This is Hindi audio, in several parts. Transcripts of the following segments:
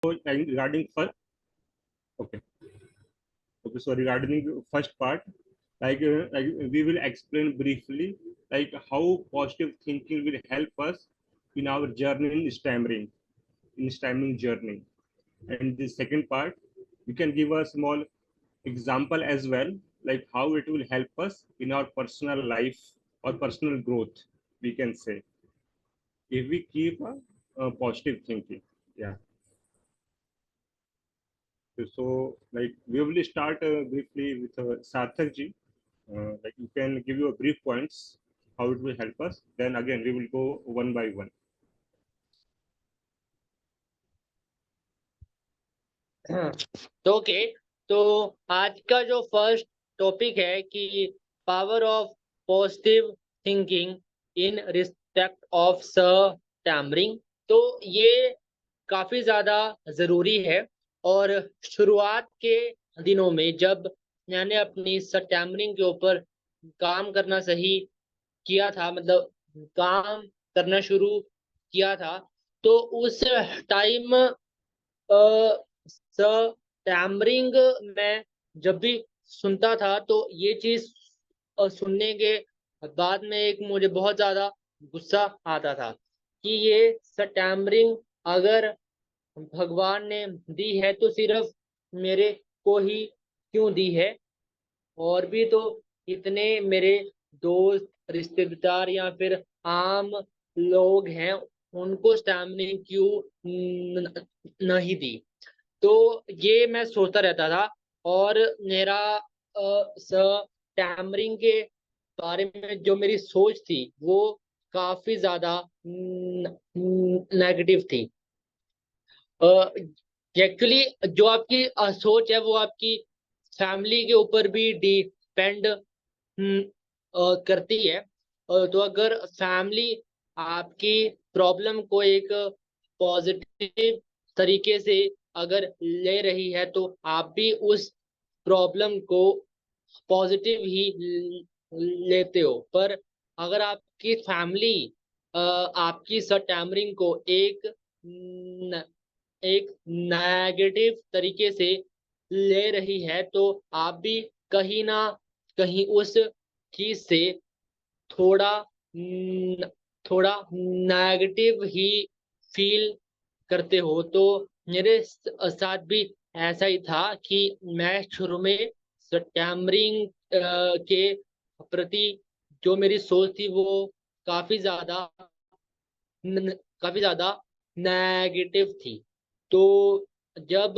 regarding first, okay, okay. So regarding the first part, like we will explain briefly like how positive thinking will help us in our journey in stammering journey. And the second part, you can give a small example as well, like how it will help us in our personal life or personal growth, we can say, if we keep a positive thinking. Yeah. So, like, we will start briefly with Sarthak ji. Like, you can give you a brief points how it will help us. Then again, we will go one by one. तो ओके, तो आज का जो फर्स्ट टॉपिक है कि power of positive thinking in respect of stammering. तो ये काफी ज्यादा जरूरी है। और शुरुआत के दिनों में जब मैंने अपनी टैमरिंग के ऊपर काम करना सही किया था, मतलब काम करना शुरू किया था, तो उस टाइम टैमरिंग मैं जब भी सुनता था तो ये चीज सुनने के बाद में एक मुझे बहुत ज्यादा गुस्सा आता था कि ये टैमरिंग अगर भगवान ने दी है तो सिर्फ मेरे को ही क्यों दी है, और भी तो इतने मेरे दोस्त रिश्तेदार या फिर आम लोग हैं, उनको स्टैम्पिंग क्यों नहीं दी। तो ये मैं सोचता रहता था। और मेरा टैमरिंग के बारे में जो मेरी सोच थी वो काफी ज्यादा नेगेटिव थी। एक्चुअली जो आपकी सोच है वो आपकी फैमिली के ऊपर भी डिपेंड करती है। तो अगर फैमिली आपकी प्रॉब्लम को एक पॉजिटिव तरीके से अगर ले रही है तो आप भी उस प्रॉब्लम को पॉजिटिव ही लेते हो। पर अगर आपकी फैमिली आपकी टैमरिंग को एक नेगेटिव तरीके से ले रही है तो आप भी कहीं ना कहीं उस चीज से थोड़ा थोड़ा नेगेटिव ही फील करते हो। तो मेरे साथ भी ऐसा ही था कि मैं शुरू में टैमरिंग के प्रति जो मेरी सोच थी वो काफी ज्यादा काफी ज्यादा नेगेटिव थी। तो जब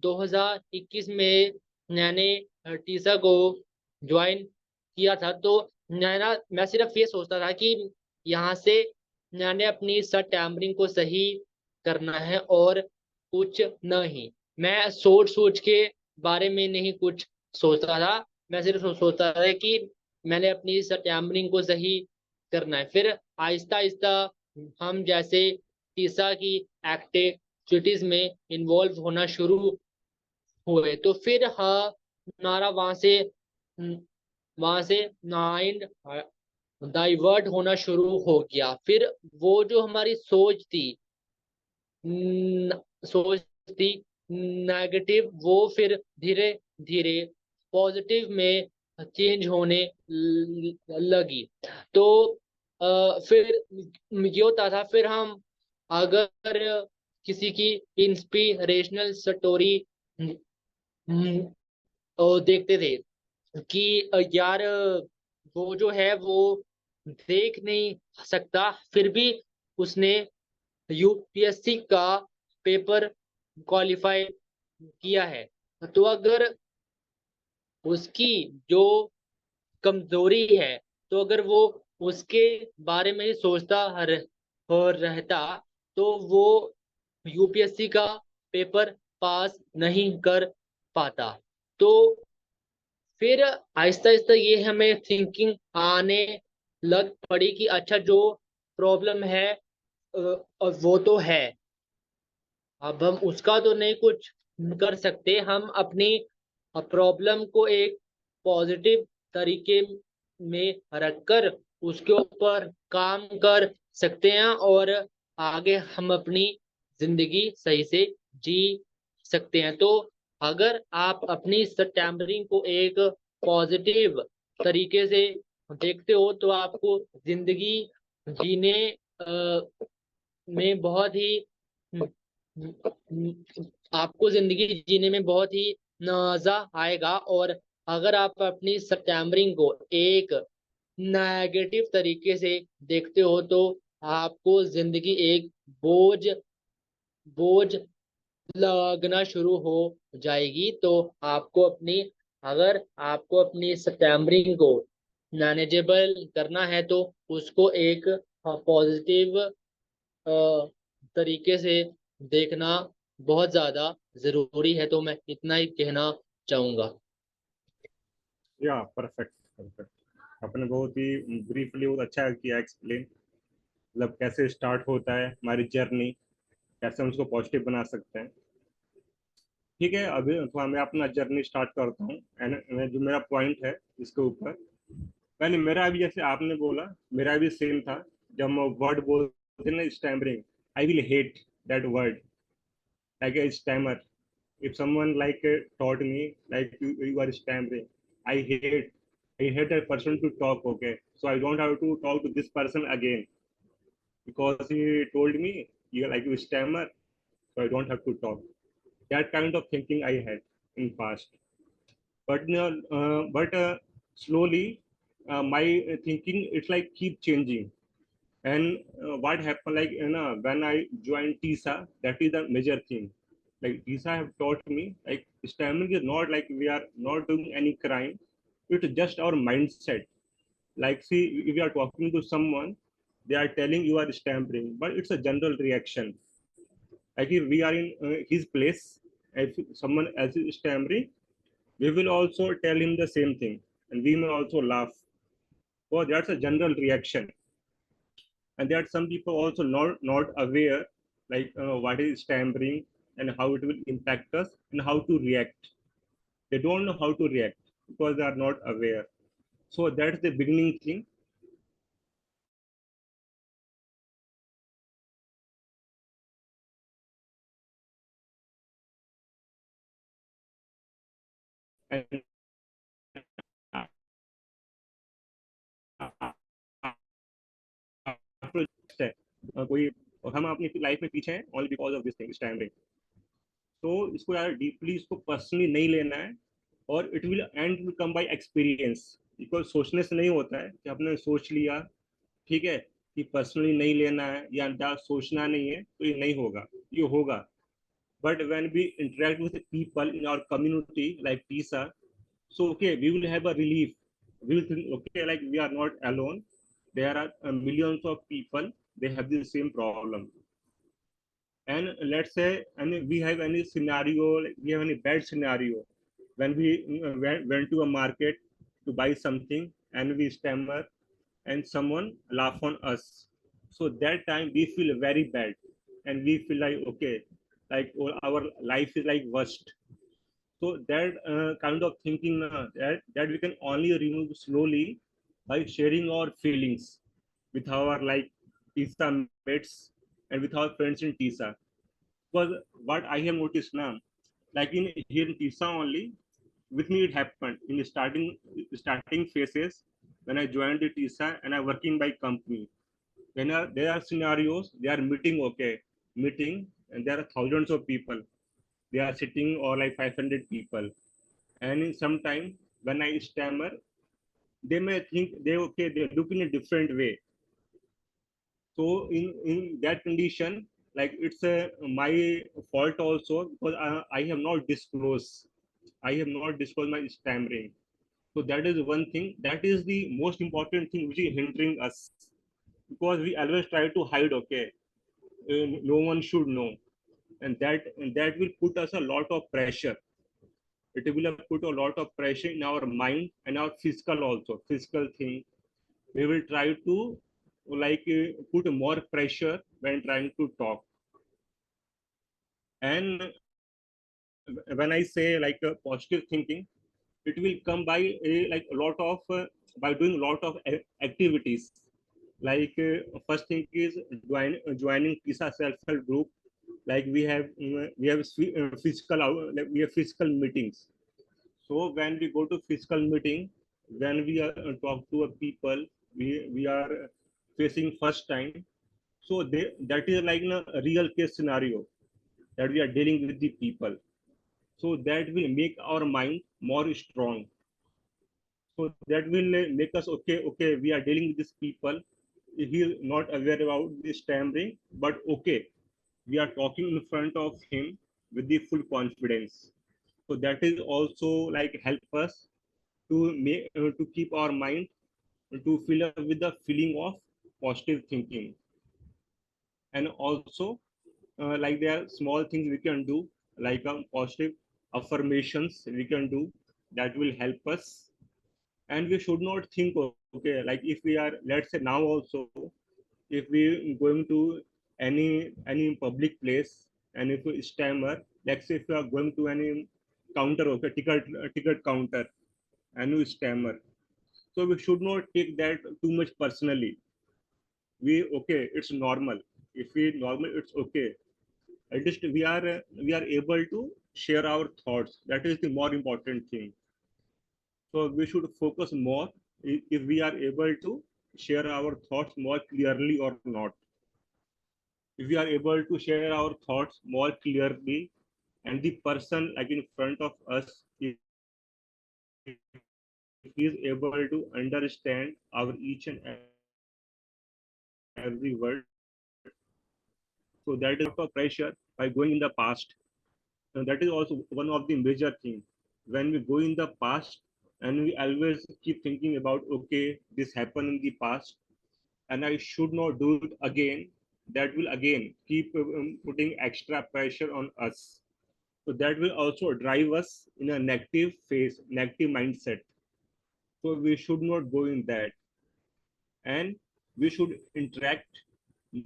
2021 में मैंने टीसा को ज्वाइन किया था तो मैं सिर्फ ये सोचता था कि यहाँ से मैंने अपनी टैमरिंग को सही करना है और कुछ नहीं। मैं सोच के बारे में नहीं कुछ सोचता था, मैं सिर्फ सोचता था कि मैंने अपनी टैमरिंग को सही करना है। फिर आहिस्ता आहिस्ता हम जैसे तीसरा की एक्टिविटीज में इन्वॉल्व होना शुरू हुए तो फिर हाँ हमारा वहां से माइंड डाइवर्ट होना शुरू हो गया। फिर वो जो हमारी सोच थी नेगेटिव, वो फिर धीरे धीरे पॉजिटिव में चेंज होने लगी। तो फिर ये होता था, फिर हम अगर किसी की इंस्पिरेशनल स्टोरी देखते थे कि यार वो जो है वो देख नहीं सकता फिर भी उसने यूपीएससी का पेपर क्वालिफाई किया है, तो अगर उसकी जो कमजोरी है तो अगर वो उसके बारे में ही सोचता और रहता तो वो यूपीएससी का पेपर पास नहीं कर पाता। तो फिर आहिस्ता आहिस्ता ये हमें थिंकिंग आने लग पड़ी कि अच्छा जो प्रॉब्लम है वो तो है, अब हम उसका तो नहीं कुछ कर सकते, हम अपनी प्रॉब्लम को एक पॉजिटिव तरीके में रखकर उसके ऊपर काम कर सकते हैं और आगे हम अपनी जिंदगी सही से जी सकते हैं। तो अगर आप अपनी स्टैमरिंग को एक पॉजिटिव तरीके से देखते हो तो आपको जिंदगी जीने में बहुत ही आपको जिंदगी जीने में बहुत ही मजा आएगा। और अगर आप अपनी स्टैमरिंग को एक नेगेटिव तरीके से देखते हो तो आपको जिंदगी एक बोझ बोझ लगना शुरू हो जाएगी। तो आपको अपनी अगर आपको अपनी स्टैमरिंग को मैनेजेबल करना है तो उसको एक पॉजिटिव तरीके से देखना बहुत ज्यादा जरूरी है। तो मैं इतना ही कहना चाहूंगा। या परफेक्ट परफेक्ट। आपने बहुत ही ब्रीफली बहुत अच्छा किया एक्सप्लेन, मतलब कैसे स्टार्ट होता है हमारी जर्नी, कैसे हम उसको पॉजिटिव बना सकते हैं। ठीक है, अभी तो मैं अपना जर्नी स्टार्ट करता हूँ एंड जो मेरा पॉइंट है इसके ऊपर। पहले मेरा भी जैसे आपने बोला, मेरा भी सेम था। जब हम वर्ड बोलते हैं ना stammering, I will hate that word like a stammer. If someone like taught me like you are stammering, I hate I hate that person to talk. Okay, so I don't have to talk to this person again because he told me you like you stammer, so I don't have to talk. That kind of thinking I had in past, but slowly my thinking it's like keep changing. And what happened, like when I joined TISA, that is the major thing. Like TISA have taught me, like stammering is not like we are not doing any crime. It's just our mindset. Like see, if you are talking to someone, they are telling you are stammering, but it's a general reaction. Like if we are in his place, if someone else is stammering, we will also tell him the same thing, and we may also laugh. So that's a general reaction. And there are some people also not aware like what is stammering and how it will impact us and how to react. They don't know how to react because they are not aware. So that's the beginning thing. And कोई और हम अपनी लाइफ में पीछे हैं only because of this thing stammering. तो इसको यार डीपली इसको पर्सनली नहीं लेना है, और it will and will come by experience. Because सोचने से नहीं होता है कि आपने सोच लिया, ठीक है, कि पर्सनली नहीं लेना है या सोचना नहीं है तो ये नहीं होगा, ये होगा। But when we interact with people in our community like टीसा, so okay, we will have a relief. We will think okay, like we are not alone. There are millions of people, they have the same problem. And let's say and we have any scenario, like we have any bad scenario when we went to a market to buy something and we stammer and someone laugh on us. So that time we feel very bad and we feel like okay, like oh, our life is like worst. So that kind of thinking that we can only remove slowly by sharing our feelings with our like TISA mates and with our friends in TISA. Because what I have noticed now, like in here in TISA only, with me it happened in the starting phases when I joined the TISA and I working by company. When there are scenarios, they are meeting, okay, meeting, and there are thousands of people. They are sitting or like 500 people, and in some time when I stammer, they may think they okay, they look in a different way. So in that condition, like it's my fault also because I have not disclosed, my stammering. So that is one thing, that is the most important thing which is hindering us, because we always try to hide, okay, no one should know. And that will put us a lot of pressure. It will put a lot of pressure in our mind and our physical also, physical thing. We will try to like put more pressure when trying to talk. And when I say like positive thinking, it will come by like a lot of by doing a lot of activities. Like first thing is joining PISA self-help group. like physical like we have physical meetings. So when we go to physical meeting, when we are talk to a people, we are facing first time. So that is like a real case scenario that we are dealing with the people. So that will make our mind more strong. So that will make us okay, we are dealing with these people. He is not aware about this stammering, but okay, we are talking in front of him with the full confidence. So that is also like help us to keep our mind to fill up with the feeling of positive thinking. And also like there are small things we can do, like positive affirmations we can do, that will help us. And we should not think, okay, like if we are, let's say now also, if we going to any public place, and if we stammer, let's say if we are going to any counter, okay, ticket counter, and we stammer, so we should not take that too much personally. We okay, it's normal. If we normal, it's okay. At least we are able to share our thoughts. That is the more important thing. So we should focus more if we are able to share our thoughts more clearly or not. If we are able to share our thoughts more clearly, and the person like in front of us, if he is able to understand our each and every word, so that is not a pressure by going in the past. And that is also one of the major things. When we go in the past and we always keep thinking about, okay, this happened in the past and I should not do it again, that will again keep putting extra pressure on us. So that will also drive us in a negative phase, negative mindset. So we should not go in that. And we should interact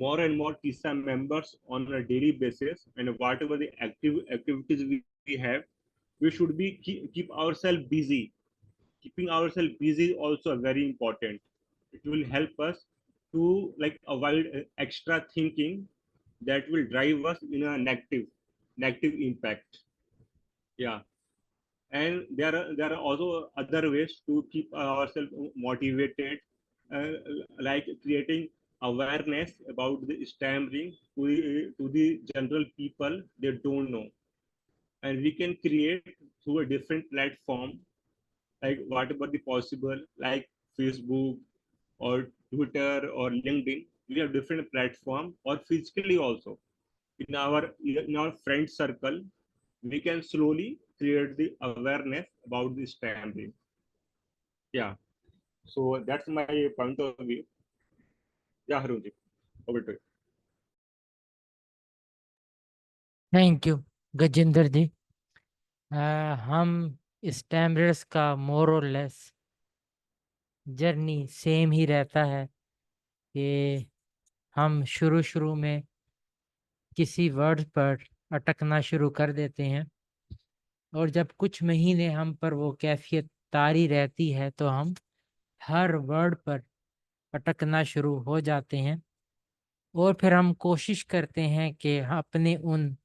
more and more TISA members on a daily basis, and whatever the activities we have, we should be keep ourselves busy. Keeping ourselves busy also very important. It will help us to like avoid extra thinking that will drive us in a negative impact. Yeah. And there are also other ways to keep ourselves motivated, uh, like creating awareness about the stammering to the general people they don't know. And we can create through a different platform, like whatever the possible, like Facebook or Twitter or LinkedIn. We have different platform, or physically also in our friend circle, we can slowly create the awareness about the stammering. Yeah. So that's my point of view. Yeah, Harunji, over to you. Thank you Gajendra ji. हम स्टैमरर्स का मोर और लेस जर्नी सेम ही रहता है कि हम शुरू में किसी वर्ड पर अटकना शुरू कर देते हैं, और जब कुछ महीने हम पर वो कैफियत तारी रहती है तो हम हर वर्ड पर अटकना शुरू हो जाते हैं, और फिर हम कोशिश करते हैं कि अपने उन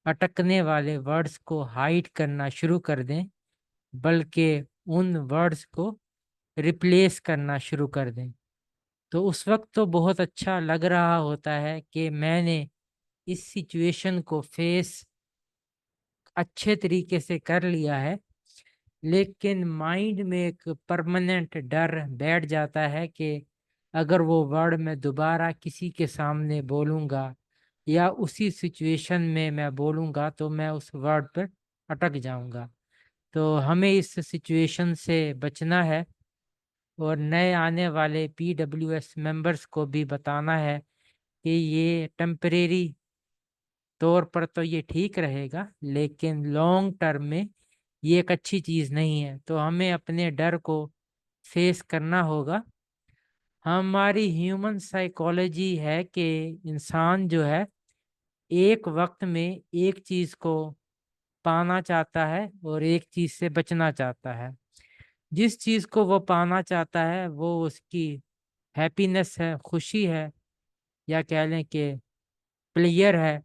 अटकने वाले वर्ड्स को हाइड करना शुरू कर दें, बल्कि उन वर्ड्स को रिप्लेस करना शुरू कर दें। तो उस वक्त तो बहुत अच्छा लग रहा होता है कि मैंने इस सिचुएशन को फेस अच्छे तरीके से कर लिया है, लेकिन माइंड में एक परमानेंट डर बैठ जाता है कि अगर वो वर्ड मैं दोबारा किसी के सामने बोलूँगा या उसी सिचुएशन में मैं बोलूँगा तो मैं उस वर्ड पर अटक जाऊँगा। तो हमें इस सिचुएशन से बचना है, और नए आने वाले PWS मेंबर्स को भी बताना है कि ये टेम्परेरी तौर पर तो ये ठीक रहेगा, लेकिन लॉन्ग टर्म में ये एक अच्छी चीज़ नहीं है। तो हमें अपने डर को फेस करना होगा। हमारी ह्यूमन साइकोलॉजी है कि इंसान जो है एक वक्त में एक चीज़ को पाना चाहता है और एक चीज़ से बचना चाहता है। जिस चीज़ को वो पाना चाहता है वो उसकी हैप्पीनेस है, खुशी है, या कह लें कि प्लेयर है।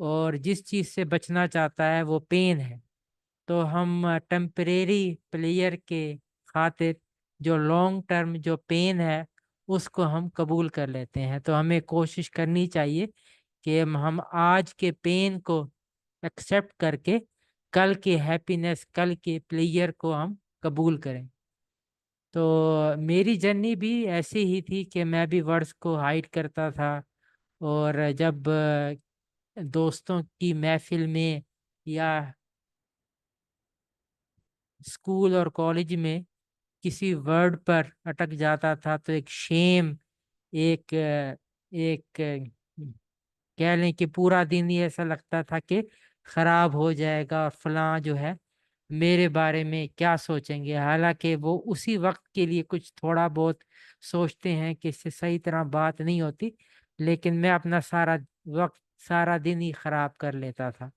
और जिस चीज़ से बचना चाहता है वो पेन है। तो हम टेम्परेरी प्लेयर के खातिर जो लॉन्ग टर्म जो पेन है उसको हम कबूल कर लेते हैं। तो हमें कोशिश करनी चाहिए कि हम आज के पेन को एक्सेप्ट करके कल के हैप्पीनेस, कल के प्लेयर को हम कबूल करें। तो मेरी जर्नी भी ऐसी ही थी कि मैं भी वर्ड्स को हाइड करता था, और जब दोस्तों की महफिल में या स्कूल और कॉलेज में किसी वर्ड पर अटक जाता था तो एक शेम, एक कह लें कि पूरा दिन ही ऐसा लगता था कि खराब हो जाएगा, और फलां जो है मेरे बारे में क्या सोचेंगे। हालांकि वो उसी वक्त के लिए कुछ थोड़ा बहुत सोचते हैं कि इससे सही तरह बात नहीं होती, लेकिन मैं अपना सारा वक्त, सारा दिन ही खराब कर लेता था।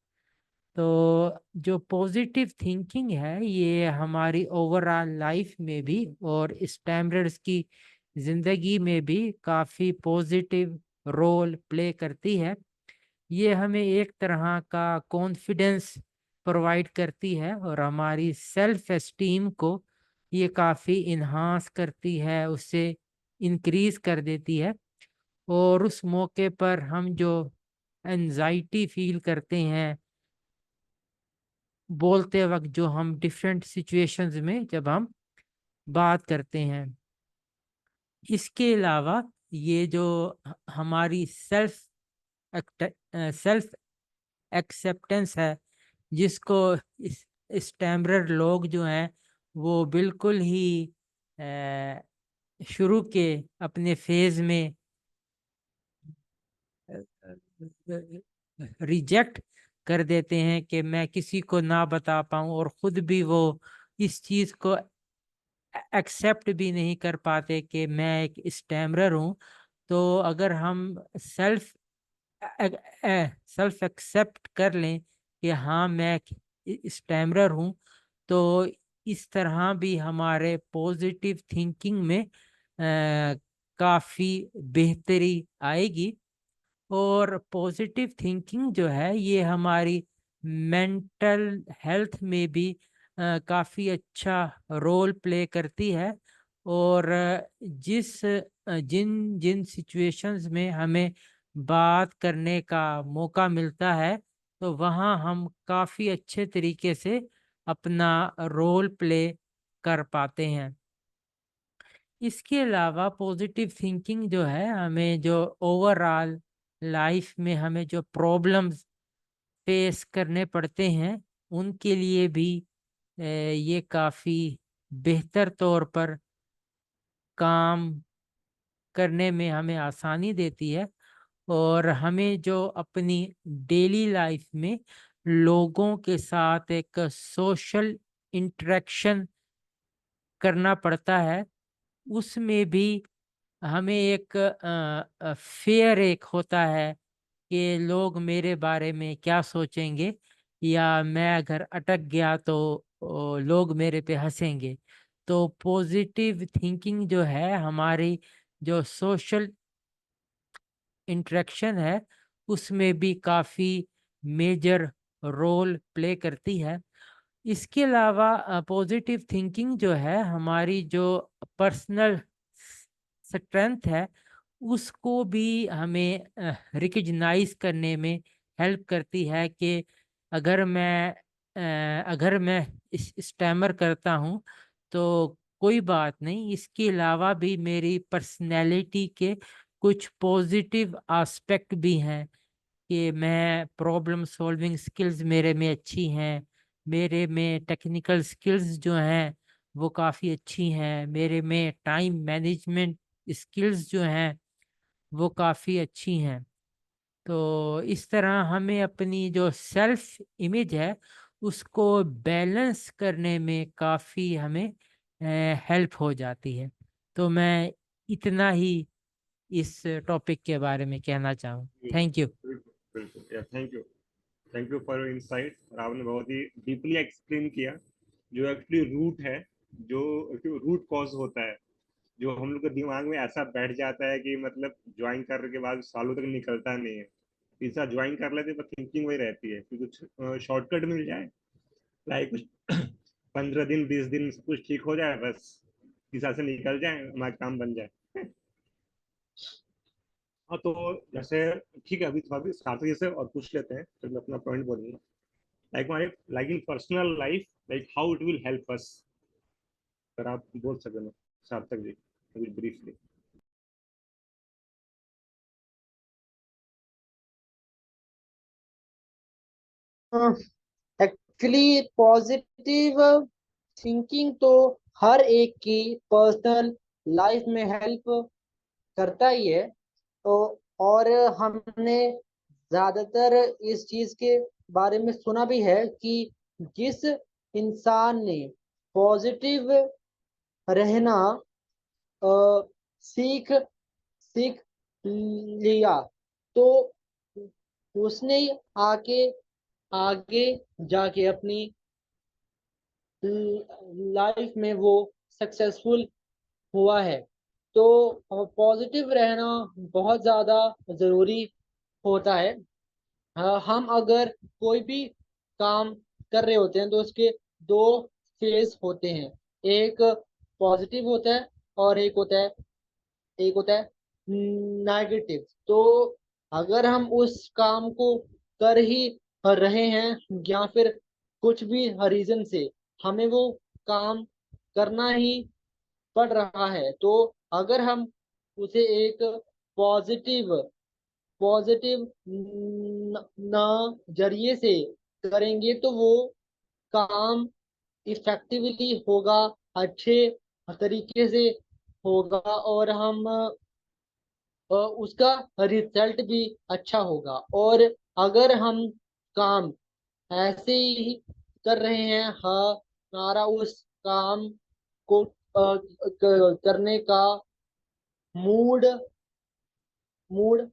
तो जो पॉजिटिव थिंकिंग है ये हमारी ओवरऑल लाइफ में भी और स्टैंडर्ड्स की ज़िंदगी में भी काफ़ी पॉजिटिव रोल प्ले करती है। ये हमें एक तरह का कॉन्फिडेंस प्रोवाइड करती है और हमारी सेल्फ एस्टीम को ये काफ़ी इन्हांस करती है, उससे इंक्रीज कर देती है। और उस मौके पर हम जो एंजाइटी फील करते हैं बोलते वक्त, जो हम डिफरेंट सिचुएशंस में जब हम बात करते हैं, इसके अलावा ये जो हमारी सेल्फ एक्सेप्टेंस है, जिसको इस स्टैंडर्ड लोग जो हैं वो बिल्कुल ही शुरू के अपने फेज में रिजेक्ट कर देते हैं कि मैं किसी को ना बता पाऊं, और खुद भी वो इस चीज को एक्सेप्ट भी नहीं कर पाते कि मैं एक स्टैमरर हूं। तो अगर हम सेल्फ सेल्फ एक्सेप्ट कर लें कि हाँ मैं स्टैमरर हूं, तो इस तरह भी हमारे पॉजिटिव थिंकिंग में काफ़ी बेहतरी आएगी। और पॉजिटिव थिंकिंग जो है ये हमारी मेंटल हेल्थ में भी काफ़ी अच्छा रोल प्ले करती है। और जिन जिन सिचुएशंस में हमें बात करने का मौका मिलता है तो वहाँ हम काफ़ी अच्छे तरीके से अपना रोल प्ले कर पाते हैं। इसके अलावा पॉजिटिव थिंकिंग जो है हमें जो ओवरऑल लाइफ में हमें जो प्रॉब्लम्स फेस करने पड़ते हैं उनके लिए भी ये काफ़ी बेहतर तौर पर काम करने में हमें आसानी देती है। और हमें जो अपनी डेली लाइफ में लोगों के साथ एक सोशल इंटरेक्शन करना पड़ता है, उसमें भी हमें एक फेयर एक होता है कि लोग मेरे बारे में क्या सोचेंगे, या मैं अगर अटक गया तो लोग मेरे पे हंसेंगे। तो पॉजिटिव थिंकिंग जो है हमारी जो सोशल इंटरेक्शन है उसमें भी काफ़ी मेजर रोल प्ले करती है। इसके अलावा पॉजिटिव थिंकिंग जो है हमारी जो पर्सनल स्ट्रेंथ है उसको भी हमें रिकग्नाइज करने में हेल्प करती है कि अगर मैं स्टैमर करता हूँ तो कोई बात नहीं, इसके अलावा भी मेरी पर्सनैलिटी के कुछ पॉजिटिव एस्पेक्ट भी हैं कि मैं प्रॉब्लम सॉल्विंग स्किल्स मेरे में अच्छी हैं, मेरे में टेक्निकल स्किल्स जो हैं वो काफ़ी अच्छी हैं, मेरे में टाइम मैनेजमेंट स्किल्स जो हैं वो काफ़ी अच्छी हैं। तो इस तरह हमें अपनी जो सेल्फ इमेज है उसको बैलेंस करने में काफ़ी हमें हेल्प हो जाती है। तो मैं इतना ही इस टॉपिक के बारे में कहना चाहूँ। Thank you. बिल्कुल, thank you for your insight. और आपने बहुत ही डीपली एक्सप्लेन किया जो एक्चुअली रूट है, जो रूट कॉज होता है, जो हम लोग के दिमाग में ऐसा बैठ जाता है कि मतलब ज्वाइन करने के बाद सालों तक निकलता नहीं है। तीसरा ज्वाइन कर लेते, पर थिंकिंग वही रहती है कि कुछ शॉर्टकट मिल जाए, लाइक कुछ 15 दिन 20 दिन में सब कुछ ठीक हो जाए, बस तीसरा से निकल जाए, हमारा काम बन जाए। हाँ तो जैसे ठीक है, अभी थोड़ा भी सार्थक से और पूछ लेते हैं, फिर मैं अपना पॉइंट बोलूंगा। लाइक हमारे, like in personal life, like how it will help us, अगर आप बोल सके ना Sarthak ji, briefly. Actually positive thinking तो हर एक की पर्सनल लाइफ में हेल्प करता ही है। तो और हमने ज्यादातर इस चीज के बारे में सुना भी है कि जिस इंसान ने पॉजिटिव रहना अ, सीख सीख लिया, तो उसने आके आगे जाके अपनी लाइफ में वो सक्सेसफुल हुआ है। तो पॉजिटिव रहना बहुत ज़्यादा ज़रूरी होता है। हम अगर कोई भी काम कर रहे होते हैं तो उसके दो फेज होते हैं। एक पॉजिटिव होता है और एक होता है नेगेटिव। तो अगर हम उस काम को कर ही रहे हैं या फिर कुछ भी रीजन से हमें वो काम करना ही पड़ रहा है, तो अगर हम उसे एक पॉजिटिव पॉजिटिव जरिए से करेंगे तो वो काम इफेक्टिवली होगा, अच्छे तरीके से होगा, और हम उसका रिजल्ट भी अच्छा होगा। और अगर हम काम ऐसे ही कर रहे हैं, हमारा उस काम को करने का मूड मूड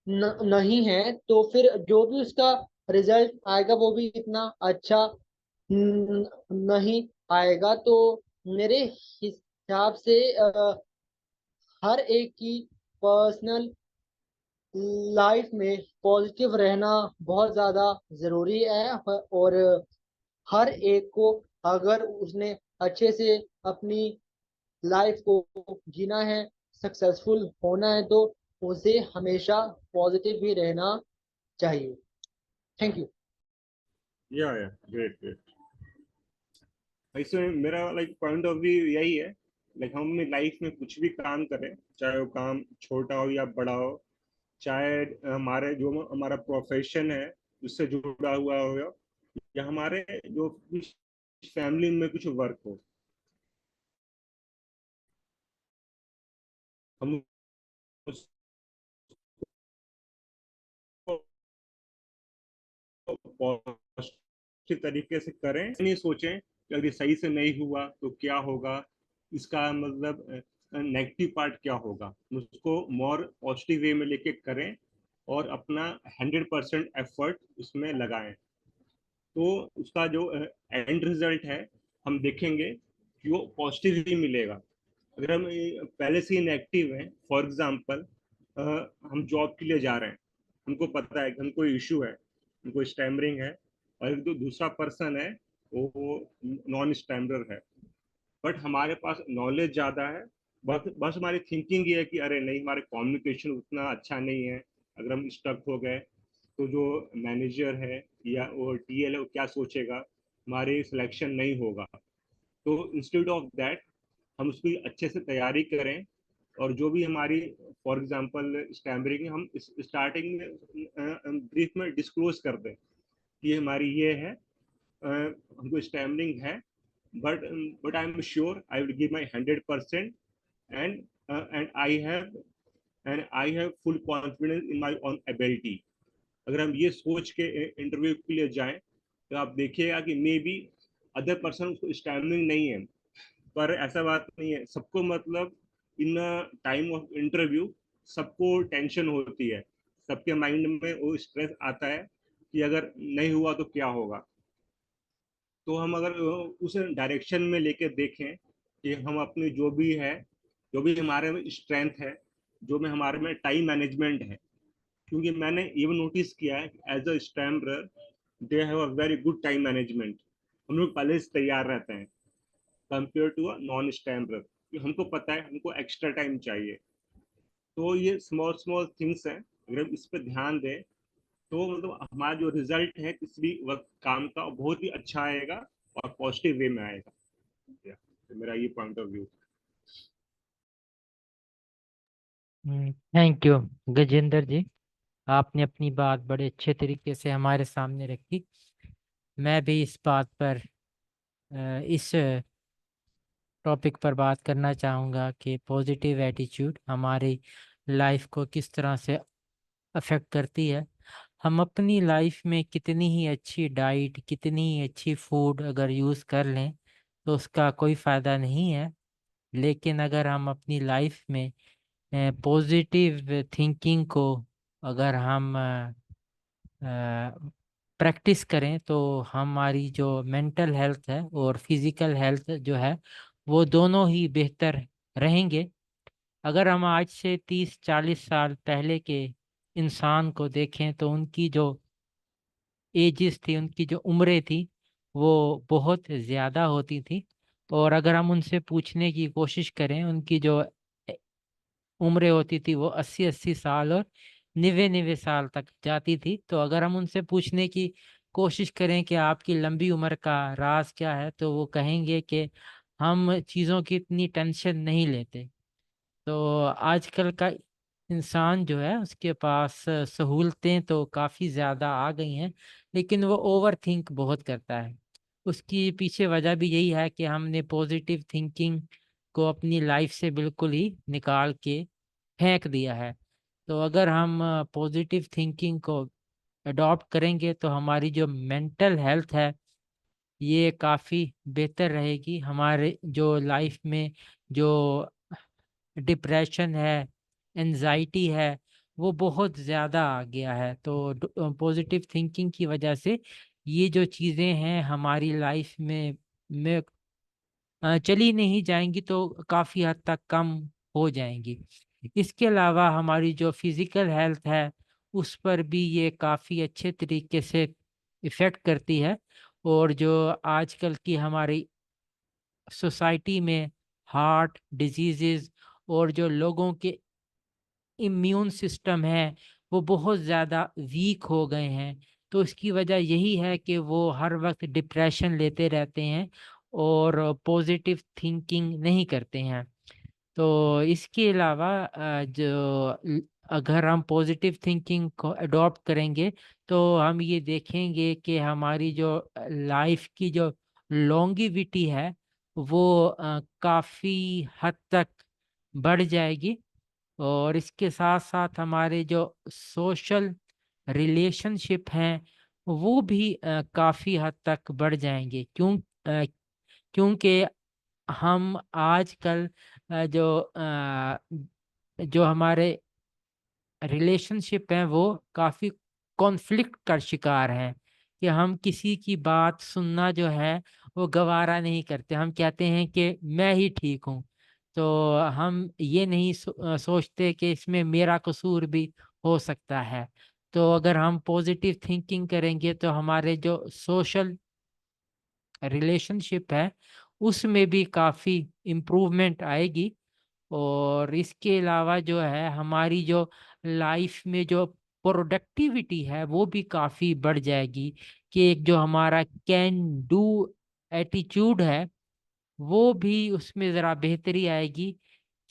नहीं है, तो फिर जो भी उसका रिजल्ट आएगा वो भी इतना अच्छा नहीं आएगा। तो मेरे हिसाब से हर एक की पर्सनल लाइफ में पॉजिटिव रहना बहुत ज़्यादा ज़रूरी है। और हर एक को अगर उसने अच्छे से अपनी लाइफ को जीना है, सक्सेसफुल होना है, तो उसे हमेशा पॉजिटिव ही रहना चाहिए। Thank you. या ग्रेट ग्रेट। इसमें मेरा लाइक पॉइंट ऑफ व्यू यही है, लाइक हम अपनी लाइफ में कुछ भी काम करें, चाहे वो काम छोटा हो या बड़ा हो, चाहे हमारे जो हमारा प्रोफेशन है उससे जुड़ा हुआ हो, या हमारे जो फैमिली में कुछ वर्क हो, हम उसको पॉजिटिव तरीके से करें, नहीं सोचें कि अगर ये सही से नहीं हुआ तो क्या होगा, इसका मतलब नेगेटिव पार्ट क्या होगा, उसको मोर पॉजिटिव वे में लेके करें और अपना 100% एफर्ट उसमें लगाएं। तो उसका जो एंड रिजल्ट है हम देखेंगे कि वो पॉजिटिव ही मिलेगा। अगर हम पहले से ही नेगेटिव हैं, फॉर एग्जांपल हम जॉब के लिए जा रहे हैं, हमको पता है कि हमको इशू है, हमको स्टैमरिंग है, और एक जो दूसरा पर्सन है वो नॉन स्टैमरर है, बट हमारे पास नॉलेज ज़्यादा है, बस बस हमारी थिंकिंग ये है कि अरे नहीं, हमारे कम्युनिकेशन उतना अच्छा नहीं है, अगर हम स्टक हो गए तो जो मैनेजर है या वो टीएल है वो क्या सोचेगा, हमारी सिलेक्शन नहीं होगा। तो इंस्टेड ऑफ दैट हम उसकी अच्छे से तैयारी करें, और जो भी हमारी, फॉर एग्जांपल स्टैमरिंग, हम स्टार्टिंग में ब्रीफ में डिस्क्लोज कर दें कि हमारी ये है, हमको स्टैमरिंग है, but I'm sure I will give my 100%, and and I have full confidence in my own ability। अगर हम ये सोच के इंटरव्यू के लिए जाएं तो आप देखिएगा कि मे बी अदर पर्सन उसको स्टैंडिंग नहीं है, पर ऐसा बात नहीं है, सबको मतलब इन टाइम ऑफ इंटरव्यू सबको टेंशन होती है, सबके माइंड में वो स्ट्रेस आता है कि अगर नहीं हुआ तो क्या होगा। तो हम अगर उस डायरेक्शन में लेके देखें कि हम अपनी जो भी है, जो भी हमारे में स्ट्रेंथ है, जो में हमारे में टाइम मैनेजमेंट है, क्योंकि मैंने ये भी नोटिस किया है as a stamper they have a very good time management. हम लोग पहले से तैयार रहते हैं compare to a non stamper. हमको पता है हमको एक्स्ट्रा टाइम चाहिए। तो ये स्मॉल स्मॉल थिंग्स हैं, अगर हम इस पर ध्यान दें तो मतलब हमारा जो रिजल्ट है किसी भी वक्त काम का बहुत ही अच्छा आएगा और पॉजिटिव वे में आएगा। तो मेरा ये point of view. Thank you Gajendra ji, आपने अपनी बात बड़े अच्छे तरीके से हमारे सामने रखी। मैं भी इस बात पर इस टॉपिक पर बात करना चाहूँगा कि पॉजिटिव एटीट्यूड हमारी लाइफ को किस तरह से अफेक्ट करती है। हम अपनी लाइफ में कितनी ही अच्छी डाइट, कितनी ही अच्छी फूड अगर यूज़ कर लें तो उसका कोई फ़ायदा नहीं है। लेकिन अगर हम अपनी लाइफ में पॉजिटिव थिंकिंग को अगर हम प्रैक्टिस करें तो हमारी जो मेंटल हेल्थ है और फिजिकल हेल्थ जो है वो दोनों ही बेहतर रहेंगे। अगर हम आज से 30-40 साल पहले के इंसान को देखें तो उनकी जो एजेस थी, उनकी जो उम्रें थी वो बहुत ज़्यादा होती थी। और अगर हम उनसे पूछने की कोशिश करें, उनकी जो उम्रें होती थी वो 80-80 साल और 90-90 साल तक जाती थी। तो अगर हम उनसे पूछने की कोशिश करें कि आपकी लंबी उम्र का राज क्या है, तो वो कहेंगे कि हम चीज़ों की इतनी टेंशन नहीं लेते। तो आजकल का इंसान जो है उसके पास सहूलतें तो काफ़ी ज़्यादा आ गई हैं, लेकिन वो ओवर थिंक बहुत करता है। उसकी पीछे वजह भी यही है कि हमने पॉजिटिव थिंकिंग को अपनी लाइफ से बिल्कुल ही निकाल के फेंक दिया है। तो अगर हम पॉजिटिव थिंकिंग को अडॉप्ट करेंगे तो हमारी जो मेंटल हेल्थ है ये काफ़ी बेहतर रहेगी। हमारे जो लाइफ में जो डिप्रेशन है, एंजाइटी है, वो बहुत ज़्यादा आ गया है। तो पॉजिटिव थिंकिंग की वजह से ये जो चीज़ें हैं हमारी लाइफ में चली नहीं जाएंगी तो काफ़ी हद तक कम हो जाएंगी। इसके अलावा हमारी जो फिज़िकल हेल्थ है उस पर भी ये काफ़ी अच्छे तरीके से इफ़ेक्ट करती है। और जो आजकल की हमारी सोसाइटी में हार्ट डिजीज़ेज़ और जो लोगों के इम्यून सिस्टम है वो बहुत ज़्यादा वीक हो गए हैं। तो इसकी वजह यही है कि वो हर वक्त डिप्रेशन लेते रहते हैं और पॉजिटिव थिंकिंग नहीं करते हैं। तो इसके अलावा अगर हम पॉजिटिव थिंकिंग को अडॉप्ट करेंगे तो हम ये देखेंगे कि हमारी जो लाइफ की जो लॉन्गिविटी है वो काफ़ी हद तक बढ़ जाएगी। और इसके साथ साथ हमारे जो सोशल रिलेशनशिप हैं वो भी काफ़ी हद तक बढ़ जाएंगे। क्योंकि हम आजकल जो हमारे रिलेशनशिप हैं वो काफ़ी कॉन्फ्लिक्ट का शिकार हैं कि हम किसी की बात सुनना जो है वो गवारा नहीं करते। हम कहते हैं कि मैं ही ठीक हूँ। तो हम ये नहीं सोचते कि इसमें मेरा कसूर भी हो सकता है। तो अगर हम पॉजिटिव थिंकिंग करेंगे तो हमारे जो सोशल रिलेशनशिप है उसमें भी काफ़ी इम्प्रूवमेंट आएगी। और इसके अलावा जो है हमारी जो लाइफ में जो प्रोडक्टिविटी है वो भी काफ़ी बढ़ जाएगी। कि एक जो हमारा कैन डू एटीट्यूड है वो भी उसमें ज़रा बेहतरी आएगी।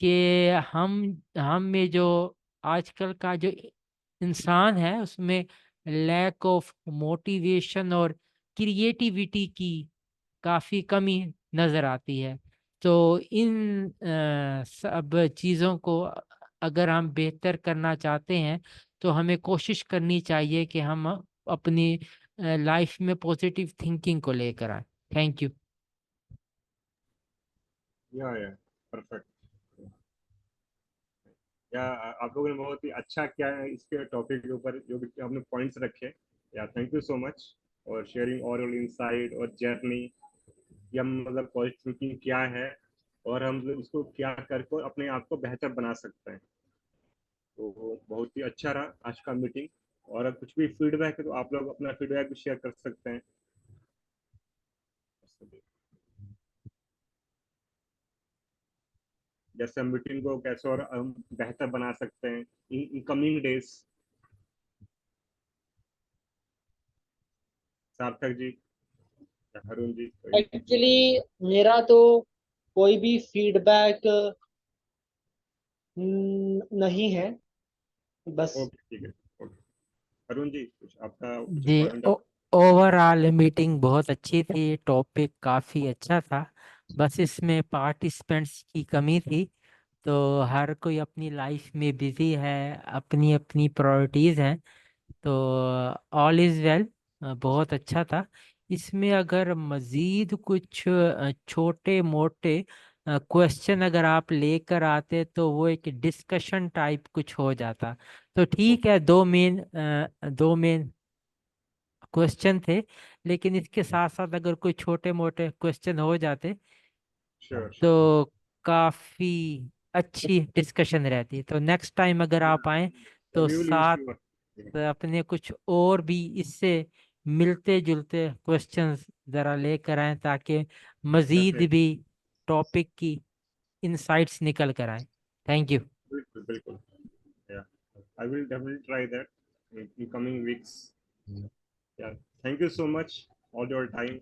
कि हम में जो आजकल का जो इंसान है उसमें लैक ऑफ मोटिवेशन और क्रिएटिविटी की काफ़ी कमी नज़र आती है। तो इन सब चीज़ों को अगर हम बेहतर करना चाहते हैं तो हमें कोशिश करनी चाहिए कि हम अपनी लाइफ में पॉजिटिव थिंकिंग को लेकर आए। Thank you. या परफेक्ट। या आप लोगों ने बहुत ही अच्छा किया है इसके टॉपिक के ऊपर जो भी आपने पॉइंट्स रखे। या थैंक यू सो मच और शेयरिंग ऑल योर इनसाइट और जर्नी। या मतलब पॉजिटिव थिंकिंग क्या है और हम इसको क्या करके अपने आप को बेहतर बना सकते हैं। तो बहुत ही अच्छा रहा आज का मीटिंग। और अगर कुछ भी फीडबैक है तो आप लोग अपना फीडबैक भी शेयर कर सकते हैं। जैसे हम मीटिंग को कैसे और हम बेहतर बना सकते हैं in coming days. Sarthak ji या अरुण जी कोई। एक्चुअली मेरा तो कोई भी फीडबैक नहीं है, बस। ओके ठीक है। ओके अरुण जी कुछ आपका कुछ जी, पॉइंट ऑफ। ओवरऑल मीटिंग बहुत अच्छी थी, टॉपिक काफ़ी अच्छा था। बस इसमें पार्टिसिपेंट्स की कमी थी। तो हर कोई अपनी लाइफ में बिजी है, अपनी अपनी प्रायोरिटीज़ हैं। तो ऑल इज़ वेल, बहुत अच्छा था। इसमें अगर मज़ीद कुछ छोटे मोटे क्वेश्चन अगर आप लेकर आते तो वो एक डिस्कशन टाइप कुछ हो जाता। तो ठीक है, दो मेन क्वेश्चन थे, लेकिन इसके साथ साथ अगर कोई छोटे मोटे क्वेश्चन हो जाते श्योर श्योर। तो काफी अच्छी डिस्कशन रहती। तो नेक्स्ट टाइम अगर आप आए तो वी विल साथ इंश्योर। अपने कुछ और भी इससे मिलते जुलते क्वेश्चंस जरा लेकर आए, ताकि मजीद डेफिनेटली। भी टॉपिक की इंसाइट्स निकल कर आए। Thank you. बिल्कुल बिल्कुल। Yeah I will definitely try that in coming weeks. Yeah thank you so much all your time.